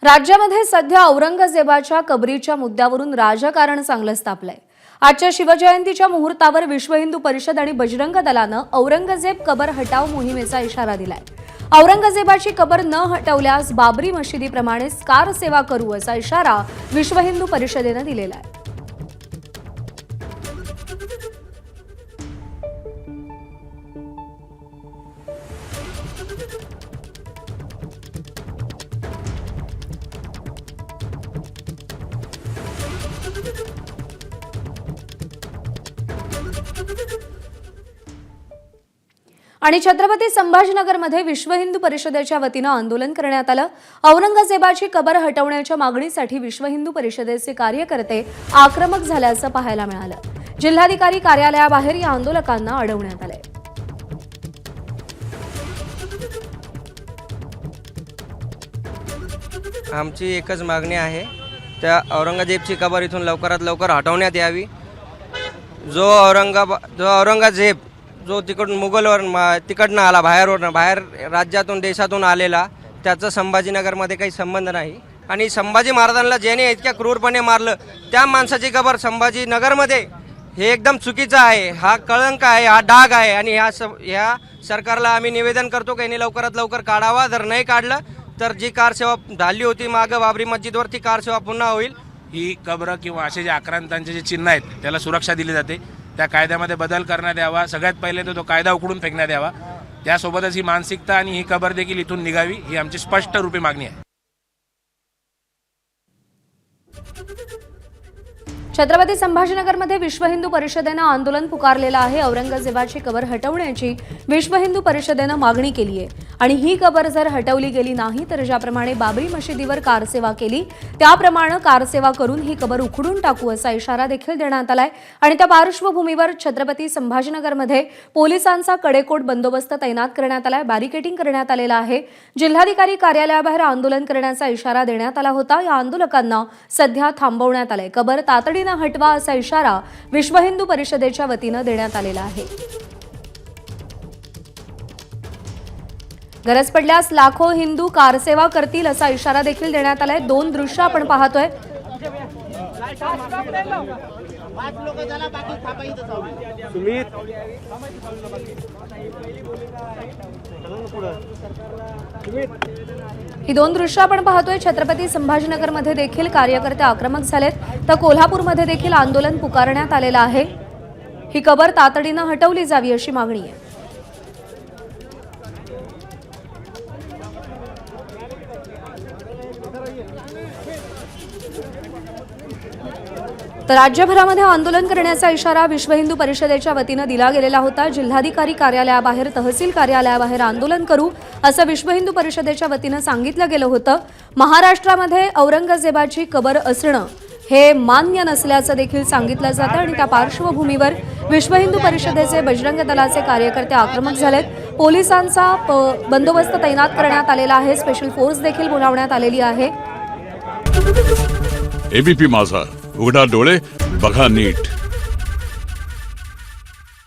राज्यामध्ये सध्या औरंगजेबाच्या कबरीच्या मुद्द्यावरून राजकारण चांगलंच तापलंय। आजच्या शिवजयंतीच्या मुहूर्तावर विश्व हिंदू परिषद आणि बजरंग दलानं औरंगजेब कबर हटाव मोहिमेचा इशारा दिलाय। औरंगजेबाची कबर न हटवल्यास बाबरी मशिदीप्रमाणेच कार सेवा करू असा इशारा विश्व हिंदू परिषदेनं दिलेला आहे। आणि छत्रपती संभाजीनगरमध्ये विश्व हिंदू परिषदेच्या वतीनं आंदोलन करण्यात आलं। औरंगजेबाची कबर हटवण्याच्या मागणीसाठी विश्व हिंदू परिषदेचे कार्यकर्ते आक्रमक झाल्याचं पाहायला मिळालं। जिल्हाधिकारी कार्यालयाबाहेर या आंदोलकांना अडवण्यात आले। आमची एकच मागणी आहे, त्या औरंगजेबची कबर इथून लवकरात लवकर हटवण्यात यावी। जो औरंगजेब जो तिकडून मुघलवर तिकडनं आला, बाहेर राज्यातून देशातून आलेला, त्याचा संभाजीनगरमध्ये काही संबंध नाही। आणि संभाजी महाराजांना ज्याने इतक्या क्रूरपणे मारलं त्या माणसाची कबर संभाजीनगरमध्ये हे एकदम चुकीचं आहे। हा कळंक आहे, हा डाग आहे। आणि ह्या सरकारला आम्ही निवेदन करतो की यांनी लवकरात लवकर काढावा। जर नाही काढलं तर जी कार सेवा झाली होती मागं बाबरी मस्जिदवर, ती कार सेवा पुन्हा होईल। ही कब्र किंवा असे जे आक्रांतांचे जे चिन्ह आहेत त्याला सुरक्षा दिली जाते, त्या कायद्यामध्ये बदल करण्यात यावा। सगळ्यात पहिले तो कायदा उखडून फेकण्यात यावा। त्यासोबतच ही मानसिकता आणि ही कबर देखील इथून निघावी, ही आमची स्पष्ट रूपी मागणी आहे। छत्रपती संभाजीनगरमध्ये विश्व हिंदू परिषदेनं आंदोलन पुकारलेलं आहे। औरंगजेबाची कबर हटवण्याची विश्व हिंदू परिषदेनं मागणी केली आहे आणि ही कबर जर हटवली गेली नाही तर ज्याप्रमाणे बाबरी मशिदीवर कारसेवा केली त्याप्रमाणे कारसेवा करून ही कबर उखडून टाकू असा इशारा देखील देण्यात आलाय। आणि त्या पार्श्वभूमीवर छत्रपती संभाजीनगरमध्ये पोलिसांचा कडेकोट बंदोबस्त तैनात करण्यात आलाय, बॅरिकेडिंग करण्यात आलेलं आहे। जिल्हाधिकारी कार्यालयाबाहेर आंदोलन करण्याचा इशारा देण्यात आला होता। या आंदोलकांना सध्या थांबवण्यात आलंय। कबर तातडीने हटवा असा इशारा विश्व हिंदू परिषदेच्या वतीनं देण्यात आलेला आहे। गरज पडल्यास लाखो हिंदू कारसेवा करतील असा इशारा देखील देण्यात आलाय। दोन दृश्य आपण पाहतोय। ही दोन दृश्य आपण पाहतोय। छत्रपती संभाजीनगरमध्ये देखील कार्यकर्ते आक्रमक झालेत, तर कोल्हापूरमध्ये देखील आंदोलन पुकारण्यात आलेलं आहे। ही कबर तातडीने हटवली जावी अशी मागणी आहे। तर राज्यभरामध्ये आंदोलन करण्याचा इशारा विश्व हिंदू परिषदेच्या वतीनं दिला गेलेला होता। जिल्हाधिकारी कार्यालयाबाहेर, तहसील कार्यालयाबाहेर आंदोलन करू असं विश्व हिंदू परिषदेच्या वतीनं सांगितलं गेलं होतं। महाराष्ट्रामध्ये औरंगजेबाची कबर असणं हे मान्य नसल्याचं देखील सांगितलं जातं आणि त्या पार्श्वभूमीवर विश्व हिंदू परिषदेचे बजरंग दलाचे कार्यकर्ते आक्रमक झालेत। पोलिसांचा बंदोबस्त तैनात करण्यात आलेला आहे। स्पेशल फोर्स देखील बोलावण्यात आलेली आहे। एबीपी माझा, उघडा डोळे बघा नीट।